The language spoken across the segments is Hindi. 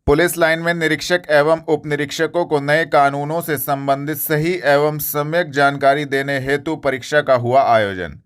पुलिस लाइन में निरीक्षक एवं उप निरीक्षकों को नए कानूनों से संबंधित सही एवं सम्यक जानकारी देने हेतु परीक्षा का हुआ आयोजन।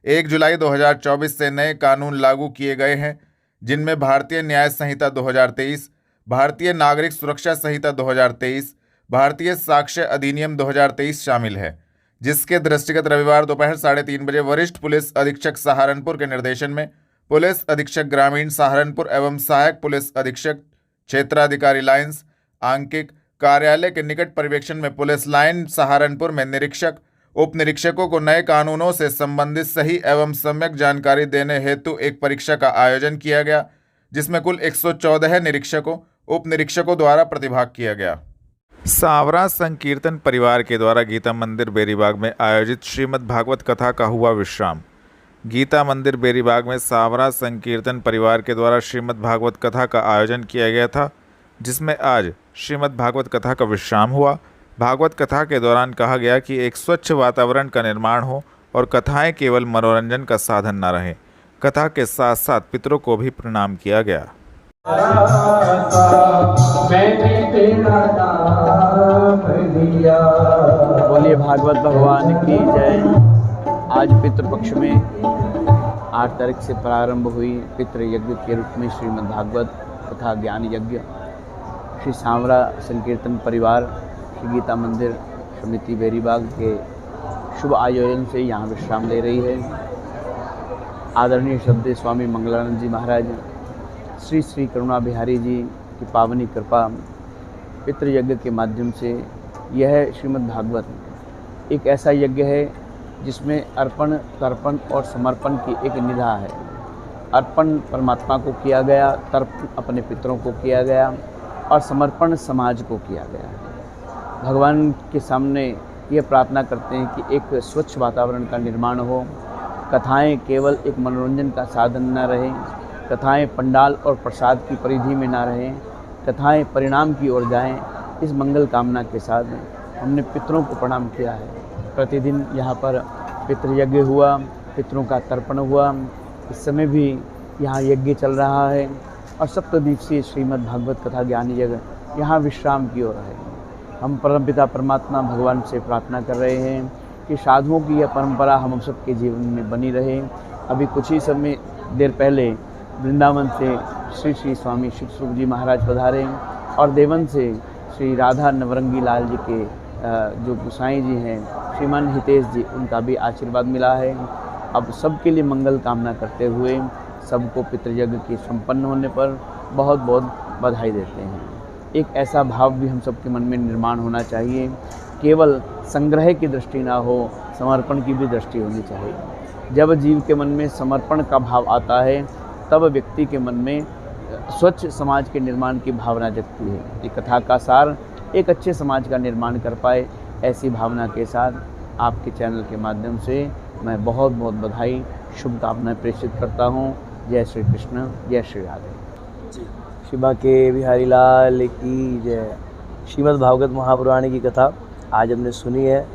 1 जुलाई 2024 से नए कानून लागू किए गए हैं, जिनमें भारतीय न्याय संहिता 2023, भारतीय नागरिक सुरक्षा संहिता 2023, भारतीय साक्ष्य अधिनियम 2023 शामिल है, जिसके दृष्टिगत रविवार दोपहर 3:30 बजे वरिष्ठ पुलिस अधीक्षक सहारनपुर के निर्देशन में पुलिस अधीक्षक ग्रामीण सहारनपुर एवं सहायक पुलिस अधीक्षक क्षेत्राधिकारी लाइन्स आंकिक कार्यालय के निकट पर्यवेक्षण में पुलिस लाइन सहारनपुर में निरीक्षक उप निरीक्षकों को नए कानूनों से संबंधित सही एवं सम्यक जानकारी देने हेतु एक परीक्षा का आयोजन किया गया, जिसमें कुल 114 निरीक्षकों उप निरीक्षकों द्वारा प्रतिभाग किया गया। सांवरा संकीर्तन परिवार के द्वारा गीता मंदिर बेरीबाग में आयोजित श्रीमद् भागवत कथा का हुआ विश्राम। गीता मंदिर बेरीबाग में सांवरा संकीर्तन परिवार के द्वारा श्रीमद् भागवत कथा का आयोजन किया गया था, जिसमें आज श्रीमद् भागवत कथा का विश्राम हुआ। भागवत कथा के दौरान कहा गया कि एक स्वच्छ वातावरण का निर्माण हो और कथाएं केवल मनोरंजन का साधन न रहें। कथा के साथ साथ पितरों को भी प्रणाम किया गया। बोलिए भागवत भगवान की जय। आज पितृपक्ष में 8 तारीख से प्रारंभ हुई पितृ यज्ञ के रूप में श्रीमद् भागवत तथा ज्ञान यज्ञ श्री सांवरा संकीर्तन परिवार श्री गीता मंदिर समिति बेरीबाग के शुभ आयोजन से यहाँ विश्राम ले रही है। आदरणीय श्रद्धेय स्वामी मंगलानंद जी महाराज श्री श्री करुणा बिहारी जी की पावनी कृपा पितृ यज्ञ के माध्यम से यह श्रीमद् भागवत एक ऐसा यज्ञ है जिसमें अर्पण तर्पण और समर्पण की एक निधा है। अर्पण परमात्मा को किया गया, तर्पण अपने पितरों को किया गया और समर्पण समाज को किया गया है। भगवान के सामने ये प्रार्थना करते हैं कि एक स्वच्छ वातावरण का निर्माण हो, कथाएं केवल एक मनोरंजन का साधन न रहें, कथाएं पंडाल और प्रसाद की परिधि में ना रहें, कथाएं परिणाम की ओर जाएं। इस मंगल कामना के साथ हमने पितरों को प्रणाम किया है। प्रतिदिन यहाँ पर पितृयज्ञ हुआ, पितरों का तर्पण हुआ। इस समय भी यहाँ यज्ञ चल रहा है और सप्तदिवसीय श्रीमद् भागवत कथा ज्ञान यज्ञ यहाँ विश्राम की ओर है। हम परमपिता परमात्मा भगवान से प्रार्थना कर रहे हैं कि साधुओं की यह परंपरा हम सबके जीवन में बनी रहे। अभी कुछ ही समय देर पहले वृंदावन से श्री श्री स्वामी शुकस्वरूप जी महाराज पधारे और देवन से श्री राधा नवरंगी लाल जी के जो गोसाई जी हैं श्रीमान हितेश जी, उनका भी आशीर्वाद मिला है। अब सबके लिए मंगल कामना करते हुए सबको पितृयज्ञ के संपन्न होने पर बहुत बहुत बधाई देते हैं। एक ऐसा भाव भी हम सबके मन में निर्माण होना चाहिए, केवल संग्रह की दृष्टि ना हो, समर्पण की भी दृष्टि होनी चाहिए। जब जीव के मन में समर्पण का भाव आता है तब व्यक्ति के मन में स्वच्छ समाज के निर्माण की भावना जगती है। ये कथा का सार एक अच्छे समाज का निर्माण कर पाए, ऐसी भावना के साथ आपके चैनल के माध्यम से मैं बहुत बहुत बधाई शुभकामनाएं प्रेषित करता हूँ। जय श्री कृष्ण, जय श्री राधे। शिवा के बिहारी लाल की जय। श्रीमद् भागवत महापुराण की कथा आज हमने सुनी है।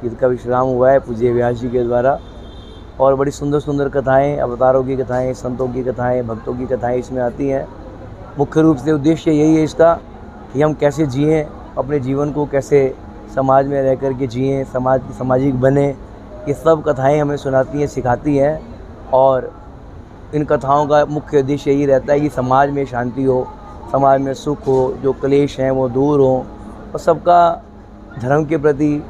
इसका विश्राम हुआ है पूज्य व्यास जी के द्वारा और बड़ी सुंदर सुंदर कथाएं, अवतारों की कथाएं, संतों की कथाएं, भक्तों की कथाएं इसमें आती हैं। मुख्य रूप से उद्देश्य यही है इसका कि हम कैसे जिएं, अपने जीवन को कैसे समाज में रह कर के जिएँ, सामाजिक बने। ये सब कथाएं हमें सुनाती हैं, सिखाती हैं और इन कथाओं का मुख्य उद्देश्य यही रहता है कि समाज में शांति हो, समाज में सुख हो, जो क्लेश हैं वो दूर हो और सबका धर्म के प्रति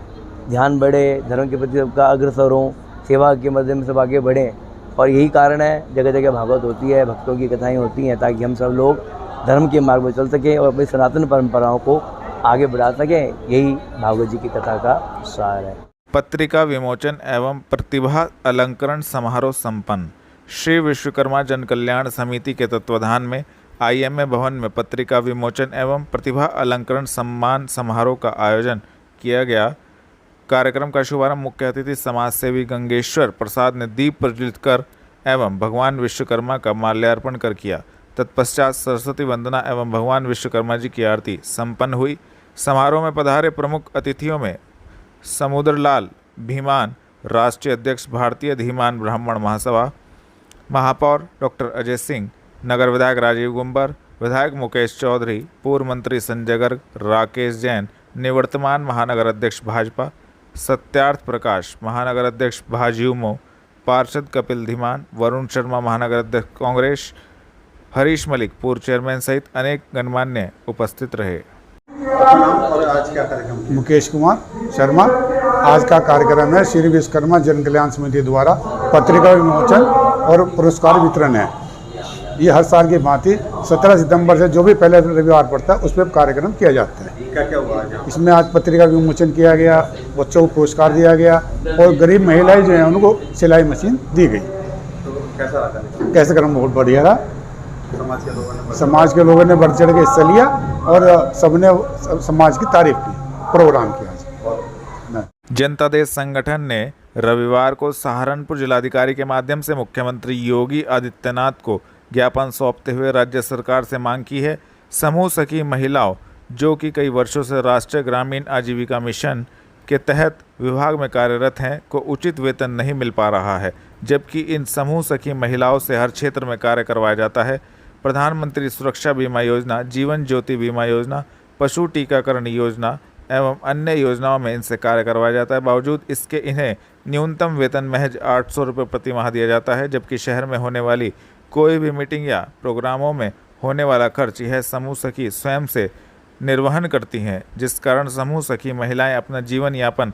ध्यान बढ़े, धर्म के प्रति सबका अग्रसर हो, सेवा के माध्यम से सब आगे बढ़ें। और यही कारण है जगह जगह भागवत होती है, भक्तों की कथाएँ होती हैं, ताकि हम सब लोग धर्म के मार्ग में चल सकें और अपनी सनातन परंपराओं को आगे बढ़ा सकें। यही भागवत जी की कथा का सार है। पत्रिका विमोचन एवं प्रतिभा अलंकरण समारोह संपन्न। श्री विश्वकर्मा जन कल्याण समिति के तत्वाधान में IMA भवन में पत्रिका विमोचन एवं प्रतिभा अलंकरण सम्मान समारोह का आयोजन किया गया। कार्यक्रम का शुभारंभ मुख्य अतिथि समाज सेवी गंगेश्वर प्रसाद ने दीप प्रज्वलित कर एवं भगवान विश्वकर्मा का माल्यार्पण कर किया। तत्पश्चात सरस्वती वंदना एवं भगवान विश्वकर्मा जी की आरती संपन्न हुई। समारोह में पधारे प्रमुख अतिथियों में समुद्रलाल भीमान, राष्ट्रीय अध्यक्ष भारतीय धीमान ब्राह्मण महासभा, महापौर डॉक्टर अजय सिंह, नगर विधायक राजीव गुंबर, विधायक मुकेश चौधरी, पूर्व मंत्री संजय गर्ग, राकेश जैन, निवर्तमान महानगर अध्यक्ष भाजपा, सत्यार्थ प्रकाश, महानगर अध्यक्ष भाजयुमो, पार्षद कपिल धीमान, वरुण शर्मा, महानगर अध्यक्ष कांग्रेस, हरीश मलिक, पूर्व चेयरमैन सहित अनेक गणमान्य उपस्थित रहे। और आज क्या कार्यक्रम? मुकेश कुमार शर्मा। आज का कार्यक्रम है श्री विश्वकर्मा जन कल्याण समिति द्वारा पत्रिका विमोचन और पुरस्कार वितरण है। ये हर साल की भांति 17 सितंबर से जो भी पहले रविवार पड़ता है उस पर कार्यक्रम किया जाता है। क्या क्या हुआ आज? इसमें आज पत्रिका विमोचन किया गया, बच्चों को पुरस्कार दिया गया और गरीब महिलाएं जो हैं उनको सिलाई मशीन दी गई। तो कैसा रहा कार्यक्रम? कैसे कार्यक्रम बहुत बढ़िया रहा। समाज के लोगों ने बढ़ चढ़ के हिस्सा लिया और सबने समाज की तारीफ की, प्रोग्राम किया। जनता देश संगठन ने रविवार को सहारनपुर जिलाधिकारी के माध्यम से मुख्यमंत्री योगी आदित्यनाथ को ज्ञापन सौंपते हुए राज्य सरकार से मांग की है समूह सखी महिलाओं जो कि कई वर्षों से राष्ट्रीय ग्रामीण आजीविका मिशन के तहत विभाग में कार्यरत हैं को उचित वेतन नहीं मिल पा रहा है, जबकि इन समूह सखी महिलाओं से हर क्षेत्र में कार्य करवाया जाता है। प्रधानमंत्री सुरक्षा बीमा योजना, जीवन ज्योति बीमा योजना, पशु टीकाकरण योजना एवं अन्य योजनाओं में इनसे कार्य करवाया जाता है। बावजूद इसके इन्हें न्यूनतम वेतन महज 800 रुपये प्रति माह दिया जाता है, जबकि शहर में होने वाली कोई भी मीटिंग या प्रोग्रामों में होने वाला खर्च यह समूह सखी स्वयं से निर्वहन करती हैं, जिस कारण समूह सखी महिलाएं अपना जीवन यापन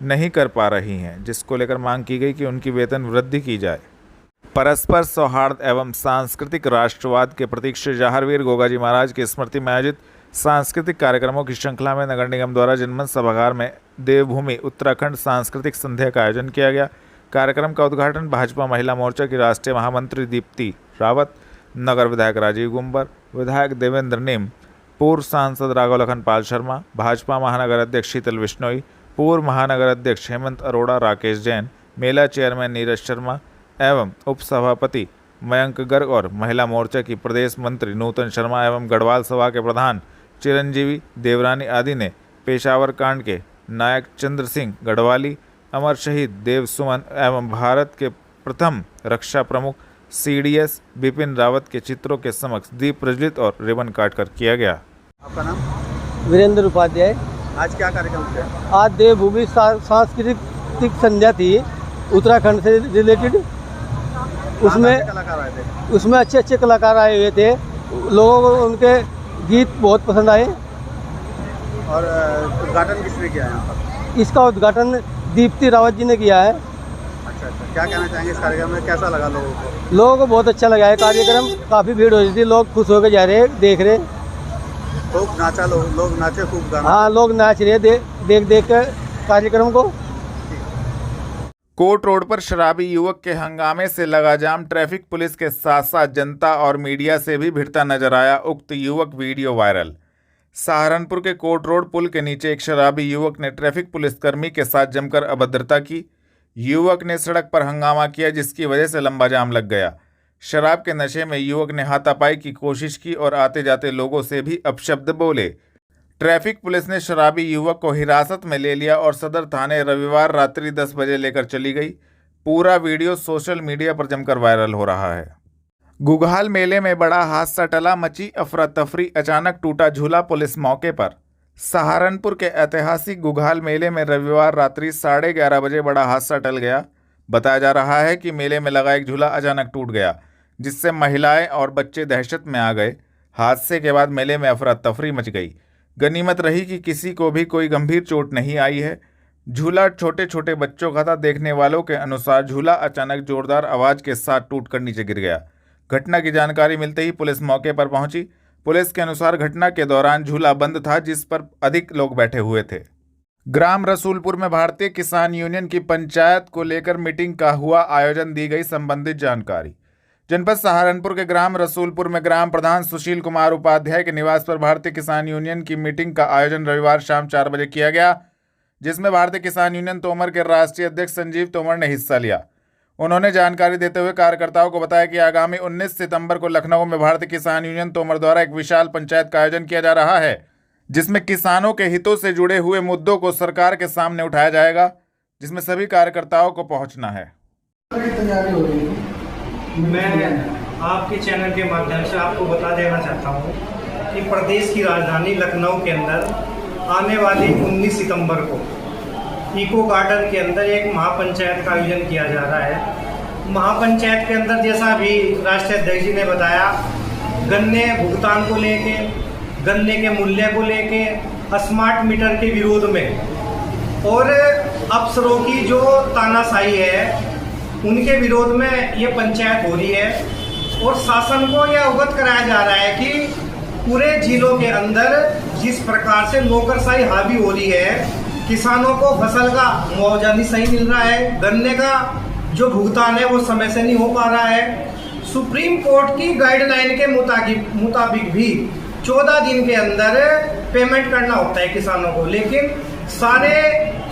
नहीं कर पा रही हैं, जिसको लेकर मांग की गई कि उनकी वेतन वृद्धि की जाए। परस्पर सौहार्द एवं सांस्कृतिक राष्ट्रवाद के प्रतीक श्री जहारवीर गोगाजी महाराज की स्मृति में आयोजित सांस्कृतिक कार्यक्रमों की श्रृंखला में नगर निगम द्वारा जनमत सभागार में देवभूमि उत्तराखंड सांस्कृतिक संध्या का आयोजन किया गया। कार्यक्रम का उद्घाटन भाजपा महिला मोर्चा की राष्ट्रीय महामंत्री दीप्ति रावत, नगर विधायक राजीव गुम्बर, विधायक देवेंद्र नीम, पूर्व सांसद राघव लखन पाल शर्मा, भाजपा महानगर अध्यक्ष शीतल बिश्नोई, पूर्व महानगर अध्यक्ष हेमंत अरोड़ा, राकेश जैन, मेला चेयरमैन नीरज शर्मा एवं उपसभापति मयंक गर्ग और महिला मोर्चा की प्रदेश मंत्री नूतन शर्मा एवं गढ़वाल सभा के प्रधान चिरंजीवी देवरानी आदि ने पेशावर कांड के नायक चंद्र सिंह गढ़वाली, अमर शहीद देव सुमन एवं भारत के प्रथम रक्षा प्रमुख CDS बिपिन रावत के चित्रों के समक्ष दीप प्रज्वलित और रिबन काटकर किया गया। आपका नाम? वीरेंद्र उपाध्याय। आज क्या कार्यक्रम किया? आज देवभूमि सांस्कृतिक संध्या थी उत्तराखंड से रिलेटेड। उसमें कलाकार आए थे। उसमें अच्छे अच्छे कलाकार आए हुए थे। लोगों को उनके गीत बहुत पसंद आए। और उद्घाटन किसने किया है यहाँ पर? इसका उद्घाटन दीप्ति रावत जी ने किया है। अच्छा, क्या कहना चाहेंगे इस कार्यक्रम में? कैसा लगा लोगों को? लोगों को बहुत अच्छा लगा है कार्यक्रम। काफ़ी भीड़ हो रही थी, लोग खुश होकर जा रहे देख रहे। खूब नाचा, लोग नाचे खूब गाना। हाँ, लोग नाच रहे देख कर कार्यक्रम को। कोट रोड पर शराबी युवक के हंगामे से लगा जाम। ट्रैफिक पुलिस के साथ साथ जनता और मीडिया से भी भिड़ता नजर आया उक्त युवक। Video viral. सहारनपुर के कोट रोड पुल के नीचे एक शराबी युवक ने ट्रैफिक पुलिसकर्मी के साथ जमकर अभद्रता की। युवक ने सड़क पर हंगामा किया, जिसकी वजह से लंबा जाम लग गया। शराब के नशे में युवक ने हाथापाई की कोशिश की और आते जाते लोगों से भी अपशब्द बोले। ट्रैफिक पुलिस ने शराबी युवक को हिरासत में ले लिया और सदर थाने रविवार रात्रि 10 बजे लेकर चली गई। पूरा वीडियो सोशल मीडिया पर जमकर वायरल हो रहा है। गुगहाल मेले में बड़ा हादसा टला, मची अफरा तफरी, अचानक टूटा झूला, पुलिस मौके पर। सहारनपुर के ऐतिहासिक गुगहाल मेले में रविवार रात्रि 11:30 बजे बड़ा हादसा टल गया। बताया जा रहा है कि मेले में लगा एक झूला अचानक टूट गया, जिससे महिलाएं और बच्चे दहशत में आ गए। हादसे के बाद मेले में अफरा तफरी मच गई। गनीमत रही कि किसी को भी कोई गंभीर चोट नहीं आई है। झूला छोटे छोटे बच्चों का था। देखने वालों के अनुसार झूला अचानक जोरदार आवाज के साथ टूटकर नीचे गिर गया। घटना की जानकारी मिलते ही पुलिस मौके पर पहुंची। पुलिस के अनुसार घटना के दौरान झूला बंद था, जिस पर अधिक लोग बैठे हुए थे। ग्राम रसूलपुर में भारतीय किसान यूनियन की पंचायत को लेकर मीटिंग का हुआ आयोजन, दी गई संबंधित जानकारी। जनपद सहारनपुर के ग्राम रसूलपुर में ग्राम प्रधान सुशील कुमार उपाध्याय के निवास पर भारतीय किसान यूनियन की मीटिंग का आयोजन रविवार शाम 4 बजे किया गया, जिसमें भारतीय किसान यूनियन तोमर के राष्ट्रीय अध्यक्ष संजीव तोमर ने हिस्सा लिया। उन्होंने जानकारी देते हुए कार्यकर्ताओं को बताया कि आगामी 19 सितंबर को लखनऊ में भारतीय किसान यूनियन तोमर द्वारा एक विशाल पंचायत का आयोजन किया जा रहा है, जिसमें किसानों के हितों से जुड़े हुए मुद्दों को सरकार के सामने उठाया जाएगा, जिसमें सभी कार्यकर्ताओं को पहुंचना है। तैयारी हो रही है। मैं आपके चैनल के माध्यम से आपको बता देना चाहता हूँ कि प्रदेश की राजधानी लखनऊ के अंदर आने वाली 19 सितंबर को इको गार्डन के अंदर एक महापंचायत का आयोजन किया जा रहा है। महापंचायत के अंदर जैसा अभी राष्ट्रीय अध्यक्ष जी ने बताया, गन्ने भुगतान को लेके, गन्ने के मूल्य को लेके, स्मार्ट मीटर के विरोध में और अफसरों की जो तानाशाही है उनके विरोध में ये पंचायत हो रही है। और शासन को यह अवगत कराया जा रहा है कि पूरे जिलों के अंदर जिस प्रकार से नौकरशाही हावी हो रही है, किसानों को फसल का मुआवजा नहीं सही मिल रहा है, गन्ने का जो भुगतान है वो समय से नहीं हो पा रहा है। सुप्रीम कोर्ट की गाइडलाइन के मुताबिक भी 14 दिन के अंदर पेमेंट करना होता है किसानों को, लेकिन सारे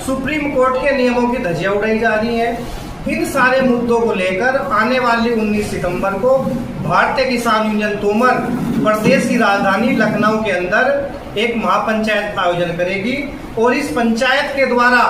सुप्रीम कोर्ट के नियमों की धज्जियां उड़ाई जा रही हैं। इन सारे मुद्दों को लेकर आने वाली 19 सितंबर को भारतीय किसान यूनियन तोमर प्रदेश की राजधानी लखनऊ के अंदर एक महापंचायत का आयोजन करेगी और इस पंचायत के द्वारा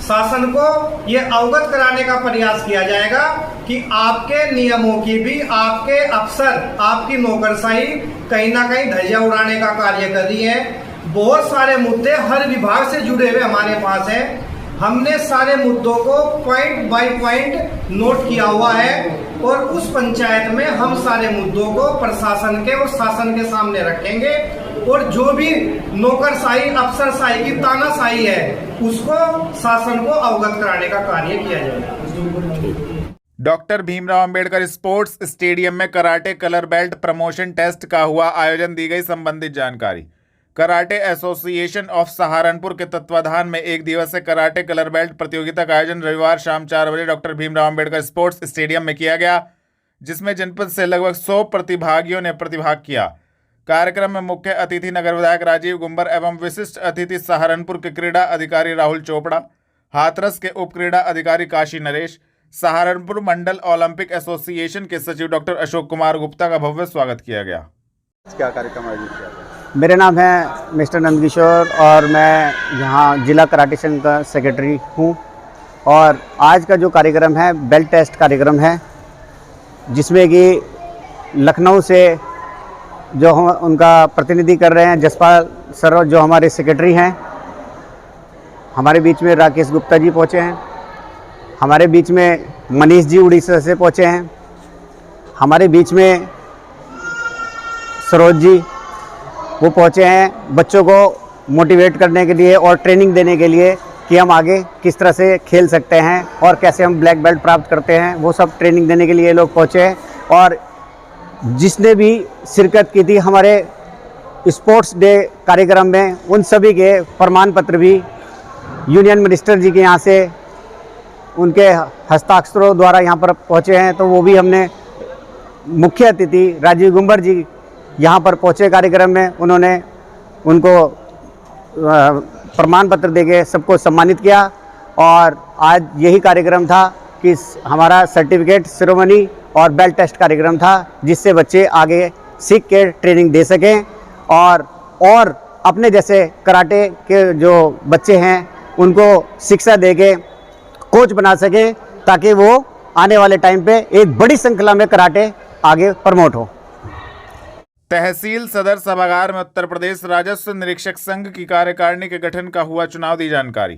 शासन को ये अवगत कराने का प्रयास किया जाएगा कि आपके नियमों की भी आपके अफसर, आपकी नौकरशाही कहीं ना कहीं धज्जियां उड़ाने का कार्य कर रही है। बहुत सारे मुद्दे हर विभाग से जुड़े हुए हमारे पास हैं। हमने सारे मुद्दों को पॉइंट बाय पॉइंट नोट किया हुआ है और उस पंचायत में हम सारे मुद्दों को प्रशासन के और शासन के सामने रखेंगे और जो भी नौकरशाही, अफसरशाही की तानाशाही है उसको शासन को अवगत कराने का कार्य किया जाएगा। Doctor Bhimrao Ambedkar sports stadium में karate colour belt promotion test का हुआ आयोजन, दी गई संबंधित जानकारी। कराटे एसोसिएशन ऑफ सहारनपुर के तत्वाधान में एक दिवसीय कराटे कलर बेल्ट प्रतियोगिता का आयोजन रविवार शाम 4 बजे doctor Bhimrao Ambedkar sports stadium में किया गया, जिसमें जनपद से लगभग 100 प्रतिभागियों ने प्रतिभाग किया। कार्यक्रम में मुख्य अतिथि नगर विधायक राजीव गुंबर एवं विशिष्ट अतिथि सहारनपुर के क्रीड़ा अधिकारी राहुल चोपड़ा, हाथरस के उप क्रीड़ा अधिकारी काशी नरेश, सहारनपुर मंडल ओलंपिक एसोसिएशन के सचिव डॉक्टर अशोक कुमार गुप्ता का भव्य स्वागत किया गया। क्या कार्यक्रम आयोजित किया गया? मेरा नाम है मिस्टर नंदकिशोर और मैं यहाँ जिला कराटे संघ का सेक्रेटरी हूँ। और आज का जो कार्यक्रम है बेल्ट टेस्ट कार्यक्रम है, जिसमें कि लखनऊ से जो हम उनका प्रतिनिधि कर रहे हैं जसपाल सर, जो हमारे सेक्रेटरी हैं। हमारे बीच में राकेश गुप्ता जी पहुँचे हैं, हमारे बीच में मनीष जी उड़ीसा से पहुँचे हैं, हमारे बीच में सरोज जी वो पहुँचे हैं बच्चों को मोटिवेट करने के लिए और ट्रेनिंग देने के लिए कि हम आगे किस तरह से खेल सकते हैं और कैसे हम ब्लैक बेल्ट प्राप्त करते हैं, वो सब ट्रेनिंग देने के लिए लोग पहुँचे हैं। और जिसने भी शिरकत की थी हमारे स्पोर्ट्स डे कार्यक्रम में, उन सभी के प्रमाण पत्र भी यूनियन मिनिस्टर जी के यहाँ से उनके हस्ताक्षरों द्वारा यहाँ पर पहुँचे हैं। तो वो भी हमने मुख्य अतिथि राजीव गुंबर जी यहाँ पर पहुँचे कार्यक्रम में, उन्होंने उनको प्रमाण पत्र देके सबको सम्मानित किया। और आज यही कार्यक्रम था कि हमारा सर्टिफिकेट सेरेमनी और बेल्ट टेस्ट कार्यक्रम था, जिससे बच्चे आगे सीख के ट्रेनिंग दे सकें और अपने जैसे कराटे के जो बच्चे हैं उनको शिक्षा देके कोच बना सकें, ताकि वो आने वाले टाइम पे एक बड़ी श्रृंखला में कराटे आगे प्रमोट हो। तहसील सदर सभागार में उत्तर प्रदेश राजस्व निरीक्षक संघ की कार्यकारिणी के गठन का हुआ चुनाव, दी जानकारी।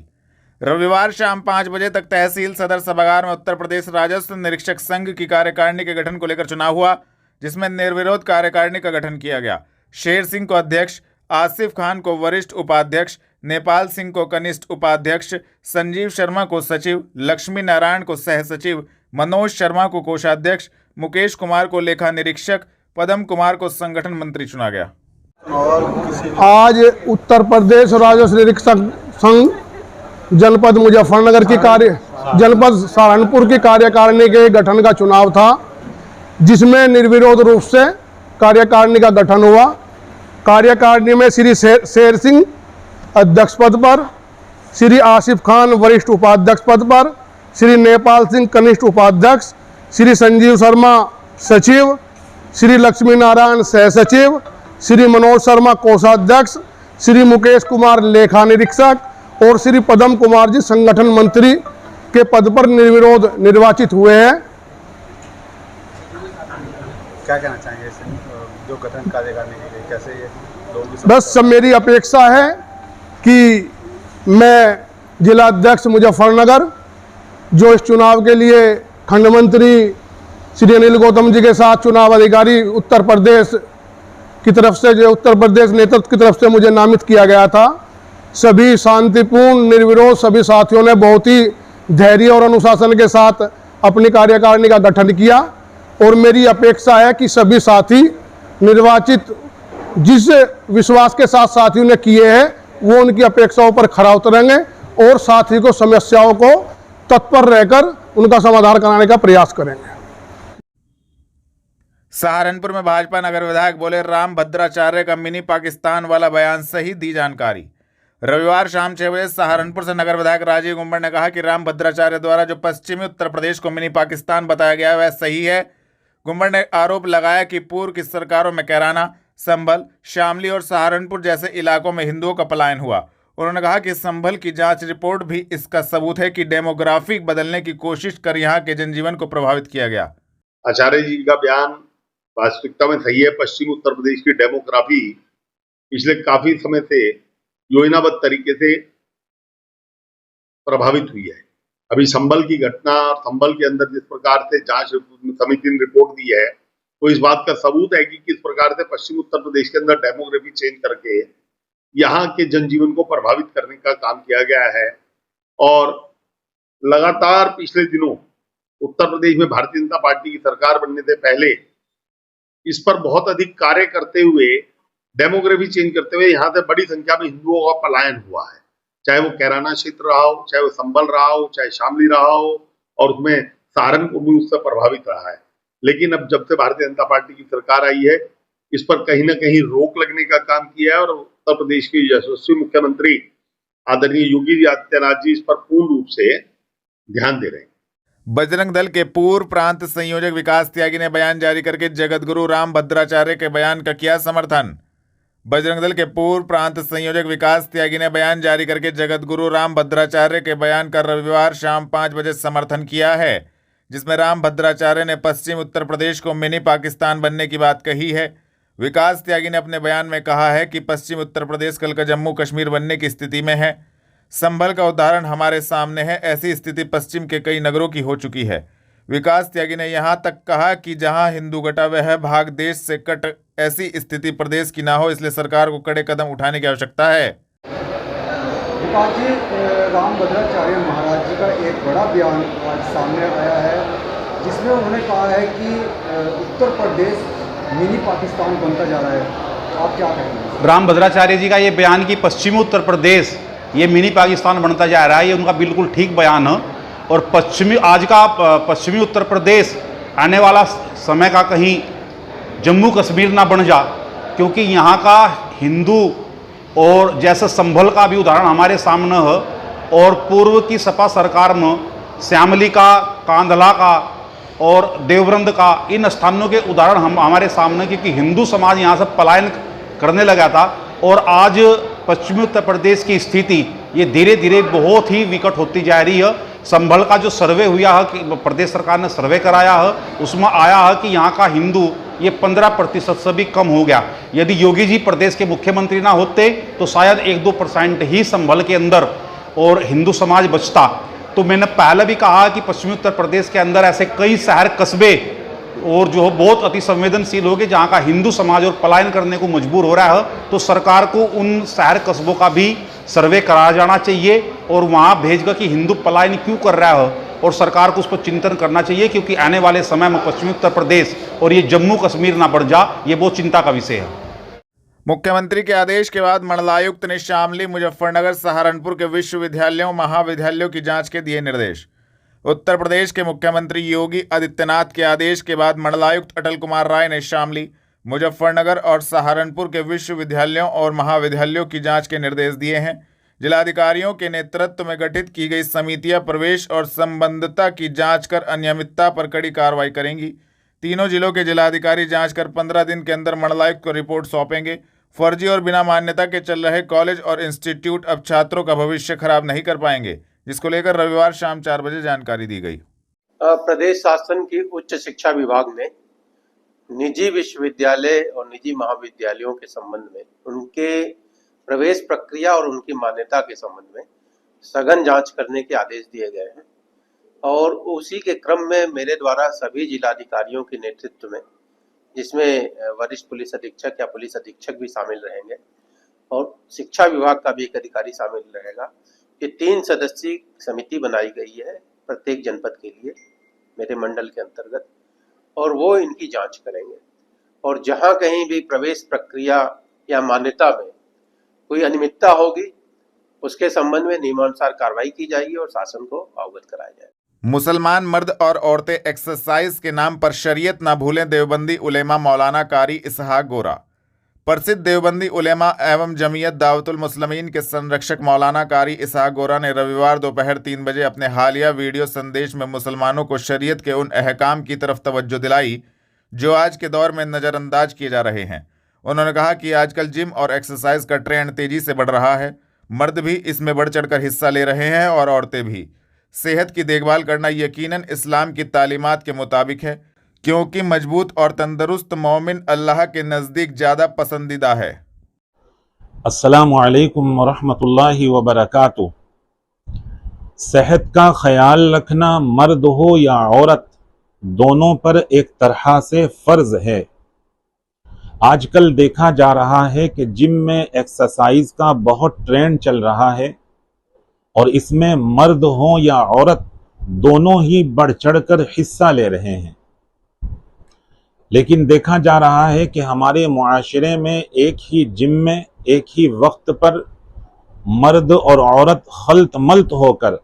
रविवार शाम 5 बजे तक तहसील सदर सभागार में उत्तर प्रदेश राजस्व निरीक्षक संघ की कार्यकारिणी के गठन को लेकर चुनाव हुआ, जिसमें निर्विरोध कार्यकारिणी का गठन किया गया। शेर सिंह को अध्यक्ष, आसिफ खान को वरिष्ठ उपाध्यक्ष, नेपाल सिंह को कनिष्ठ उपाध्यक्ष, संजीव शर्मा को सचिव, लक्ष्मी नारायण को सह सचिव, मनोज शर्मा को कोषाध्यक्ष, मुकेश कुमार को लेखा निरीक्षक, पदम कुमार को संगठन मंत्री चुना गया। आज उत्तर प्रदेश राजस्व निरीक्षक संघ जनपद मुजफ्फरनगर की जनपद सहारनपुर की कार्यकारिणी के गठन का चुनाव था, जिसमें निर्विरोध रूप से कार्यकारिणी का गठन हुआ। कार्यकारिणी में श्री शेर सिंह अध्यक्ष पद पर, श्री आसिफ खान वरिष्ठ उपाध्यक्ष पद पर, श्री नेपाल सिंह कनिष्ठ उपाध्यक्ष, श्री संजीव शर्मा सचिव, श्री लक्ष्मी नारायण सह सचिव, श्री मनोज शर्मा कोषाध्यक्ष, श्री मुकेश कुमार लेखा निरीक्षक और श्री पदम कुमार जी संगठन मंत्री के पद पर निर्विरोध निर्वाचित हुए हैं। क्या कहना चाहेंगे जो गठन कार्यकारिणी की गई, कैसे ये लोगों की बस सब मेरी अपेक्षा है कि मैं जिला अध्यक्ष मुजफ्फरनगर, जो इस चुनाव के लिए खंड मंत्री श्री अनिल गौतम जी के साथ चुनाव अधिकारी उत्तर प्रदेश की तरफ से, जो उत्तर प्रदेश नेतृत्व की तरफ से मुझे नामित किया गया था, सभी शांतिपूर्ण निर्विरोध सभी साथियों ने बहुत ही धैर्य और अनुशासन के साथ अपनी कार्यकारिणी का गठन किया। और मेरी अपेक्षा है कि सभी साथी निर्वाचित जिस विश्वास के साथ साथियों ने किए हैं वो उनकी अपेक्षाओं पर खरा उतरेंगे और साथी को समस्याओं को तत्पर रहकर उनका समाधान कराने का प्रयास करेंगे। सहारनपुर में भाजपा नगर विधायक बोले राम भद्राचार्य का मिनी पाकिस्तान वाला बयान सही, दी जानकारी। रविवार शाम 6 बजे सहारनपुर से नगर विधायक राजीव गुंबर ने कहा कि राम भद्राचार्य द्वारा जो पश्चिमी उत्तर प्रदेश को मिनी पाकिस्तान बताया गया है वह सही है। गुंबर ने आरोप लगाया कि पूर्व की सरकारों में कैराना, संभल, शामली और सहारनपुर जैसे इलाकों में हिंदुओं का पलायन हुआ। उन्होंने कहा कि संभल की जांच रिपोर्ट भी इसका सबूत है कि डेमोग्राफी बदलने की कोशिश कर यहां के जनजीवन को प्रभावित किया गया। आचार्य जी का बयान वास्तविकता में सही है। पश्चिमी उत्तर प्रदेश की डेमोग्राफी पिछले काफी समय से योजनाबद्ध तरीके से प्रभावित हुई है। अभी संभल की घटना और संभल के अंदर जिस प्रकार से जांच समिति ने रिपोर्ट दी है तो इस बात का सबूत है कि किस प्रकार से पश्चिमी उत्तर प्रदेश के अंदर डेमोग्राफी चेंज करके यहाँ के जनजीवन को प्रभावित करने का काम किया गया है। और लगातार पिछले दिनों उत्तर प्रदेश में भारतीय जनता पार्टी की सरकार बनने से पहले इस पर बहुत अधिक कार्य करते हुए, डेमोग्राफी चेंज करते हुए यहाँ से बड़ी संख्या में हिंदुओं का पलायन हुआ है, चाहे वो कैराना क्षेत्र रहा हो, चाहे वो संभल रहा हो, चाहे शामली रहा हो, और उसमें सहारनपुर भी उससे प्रभावित रहा है। लेकिन अब जब से भारतीय जनता पार्टी की सरकार आई है इस पर कहीं ना कहीं रोक लगने का काम किया है और उत्तर प्रदेश के यशस्वी मुख्यमंत्री आदरणीय योगी आदित्यनाथ जी इस पर पूर्ण रूप से ध्यान दे रहे हैं। बजरंग दल के पूर्व प्रांत संयोजक विकास त्यागी ने बयान जारी करके जगतगुरु राम भद्राचार्य के बयान का किया समर्थन। बजरंग दल के पूर्व प्रांत संयोजक विकास त्यागी ने बयान जारी करके जगतगुरु राम भद्राचार्य के बयान का रविवार शाम 5 बजे समर्थन किया है, जिसमें राम भद्राचार्य ने पश्चिम उत्तर प्रदेश को मिनी पाकिस्तान बनने की बात कही है। विकास त्यागी ने अपने बयान में कहा है कि पश्चिम उत्तर प्रदेश कल का जम्मू कश्मीर बनने की स्थिति में है। संभल का उदाहरण हमारे सामने है, ऐसी स्थिति पश्चिम के कई नगरों की हो चुकी है। विकास त्यागी ने यहाँ तक कहा कि जहाँ हिंदू कटा वह भाग देश से कट, ऐसी स्थिति प्रदेश की ना हो, इसलिए सरकार को कड़े कदम उठाने की आवश्यकता है। विकास जी, राम भद्राचार्य महाराज जी का एक बड़ा बयान आज सामने आया है जिसमें उन्होंने कहा है कि उत्तर प्रदेश मिनी पाकिस्तान बनता जा रहा है। आप क्या कहेंगे? राम भद्राचार्य जी का ये बयान कि पश्चिमी उत्तर प्रदेश ये मिनी पाकिस्तान बनता जा रहा है, ये उनका बिल्कुल ठीक बयान है। और पश्चिमी उत्तर प्रदेश आने वाला समय का कहीं जम्मू कश्मीर ना बन जा, क्योंकि यहाँ का हिंदू और जैसे संभल का भी उदाहरण हमारे सामने है, और पूर्व की सपा सरकार में श्यामली का, कांधला का और देवबंद का, इन स्थानों के उदाहरण हमारे सामने, क्योंकि हिंदू समाज यहाँ से पलायन करने लगा था। और आज पश्चिमी उत्तर प्रदेश की स्थिति ये धीरे धीरे बहुत ही विकट होती जा रही है। संभल का जो सर्वे हुआ है कि प्रदेश सरकार ने सर्वे कराया है, उसमें आया है कि यहाँ का हिंदू ये 15% से भी कम हो गया। यदि योगी जी प्रदेश के मुख्यमंत्री ना होते तो शायद 1-2% ही संभल के अंदर और हिंदू समाज बचता। तो मैंने पहले भी कहा कि पश्चिमी उत्तर प्रदेश के अंदर ऐसे कई शहर कस्बे और जो बहुत अति संवेदनशील हो गए जहाँ का हिंदू समाज और पलायन करने को मजबूर हो रहा है। तो सरकार को उन शहर कस्बों का भी सर्वे कराया जाना चाहिए और वहाँ भेजकर कि हिंदू पलायन क्यों कर रहा है, और सरकार को उस पर चिंतन करना चाहिए, क्योंकि आने वाले समय में पश्चिमी उत्तर प्रदेश और ये जम्मू कश्मीर ना बढ़ जा, ये बहुत चिंता का विषय है। मुख्यमंत्री के आदेश के बाद मंडलायुक्त ने शामली, मुजफ्फरनगर, सहारनपुर के विश्वविद्यालयों, महाविद्यालयों की जांच के दिए निर्देश। उत्तर प्रदेश के मुख्यमंत्री योगी आदित्यनाथ के आदेश के बाद मंडलायुक्त अटल कुमार राय ने शामली, मुजफ्फरनगर और सहारनपुर के विश्वविद्यालयों और महाविद्यालयों की जांच के निर्देश दिए हैं। जिलाधिकारियों के नेतृत्व में गठित की गई समितियां प्रवेश और संबद्धता की जांच कर अनियमितता पर कड़ी कार्रवाई करेंगी। तीनों जिलों के जिलाधिकारी जांच कर 15 दिन के अंदर मंडलायुक्त को रिपोर्ट सौंपेंगे। फर्जी और बिना मान्यता के चल रहे कॉलेज और इंस्टीट्यूट अब छात्रों का भविष्य खराब नहीं कर पाएंगे, जिसको लेकर रविवार शाम 4 बजे जानकारी दी गई। प्रदेश शासन की उच्च शिक्षा विभाग ने निजी विश्वविद्यालय और निजी महाविद्यालयों के संबंध में, उनके प्रवेश प्रक्रिया और उनकी मान्यता के संबंध में सघन जांच करने के आदेश दिए गए हैं। और उसी के क्रम में मेरे द्वारा सभी जिलाधिकारियों के नेतृत्व में, जिसमें वरिष्ठ पुलिस अधीक्षक या पुलिस अधीक्षक भी शामिल रहेंगे और शिक्षा विभाग का भी एक अधिकारी शामिल रहेगा, ये 3 सदस्यीय समिति बनाई गई है प्रत्येक जनपद के लिए मेरे मंडल के अंतर्गत, और वो इनकी जांच करेंगे। और जहां कहीं भी प्रवेश प्रक्रिया या मान्यता में कोई अनियमितता होगी, उसके संबंध में नियमानुसार कार्रवाई की जाएगी और शासन को अवगत कराया जाएगा। मुसलमान मर्द और औरतें एक्सरसाइज के नाम पर शरीयत ना भूलें, देवबंदी उलेमा मौलाना कारी इसहाक गोरा। प्रसिद्ध देवबंदी उलेमा एवं जमीयत दावतुल मुस्लिमीन के संरक्षक मौलाना कारी इसहाक गोरा ने रविवार दोपहर 3 बजे अपने हालिया वीडियो संदेश में मुसलमानों को शरीयत के उन अहकाम की तरफ तवज्जो दिलाई जो आज के दौर में नज़रअंदाज किए जा रहे हैं। उन्होंने कहा कि आजकल जिम और एक्सरसाइज का ट्रेंड तेजी से बढ़ रहा है। मर्द भी इसमें बढ़ चढ़कर हिस्सा ले रहे हैं और औरतें भी। सेहत की देखभाल करना यकीनन इस्लाम की तालीमात के मुताबिक है, क्योंकि मजबूत और तंदुरुस्त मोमिन अल्लाह के नज़दीक ज़्यादा पसंदीदा है। अस्सलामु अलैकुम वरहमतुल्लाहि वबरकातुह। सेहत का ख्याल रखना मर्द हो या औरत, दोनों पर एक तरह से फ़र्ज है। आजकल देखा जा रहा है कि जिम में एक्सरसाइज का बहुत ट्रेंड चल रहा है और इसमें मर्द हो या औरत दोनों ही बढ़ चढ़कर हिस्सा ले रहे हैं। लेकिन देखा जा रहा है कि हमारे मुआशरे में एक ही जिम में एक ही वक्त पर मर्द और औरत खल्त मल्त होकर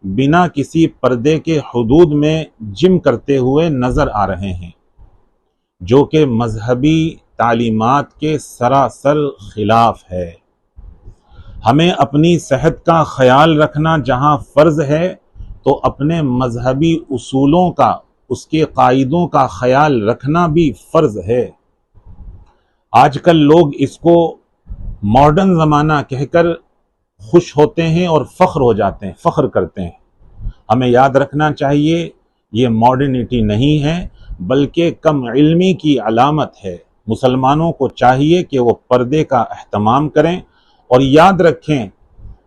बिना किसी पर्दे के हुदूद में जिम करते हुए नजर आ रहे हैं, जो कि मजहबी तालीमात के सरासर खिलाफ है। हमें अपनी सेहत का ख्याल रखना जहां फ़र्ज़ है, तो अपने मजहबी उसूलों का, उसके कायदों का ख्याल रखना भी फ़र्ज़ है। आजकल लोग इसको मॉडर्न ज़माना कहकर खुश होते हैं और फ़ख्र हो जाते हैं, फ़ख्र करते हैं। हमें याद रखना चाहिए ये मॉडर्निटी नहीं है, बल्कि कम इल्मी की अलामत है। मुसलमानों को चाहिए कि वो पर्दे का एहतमाम करें और याद रखें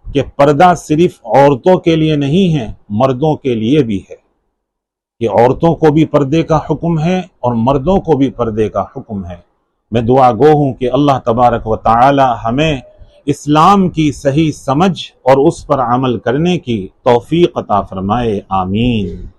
कि पर्दा सिर्फ औरतों के लिए नहीं है, मर्दों के लिए भी है। कि औरतों को भी पर्दे का हुक्म है और मर्दों को भी पर्दे का हुक्म है। मैं दुआ गो हूँ कि अल्लाह तबारक व तआला हमें इस्लाम की सही समझ और उस पर अमल करने की तौफीक अता फरमाए। आमीन।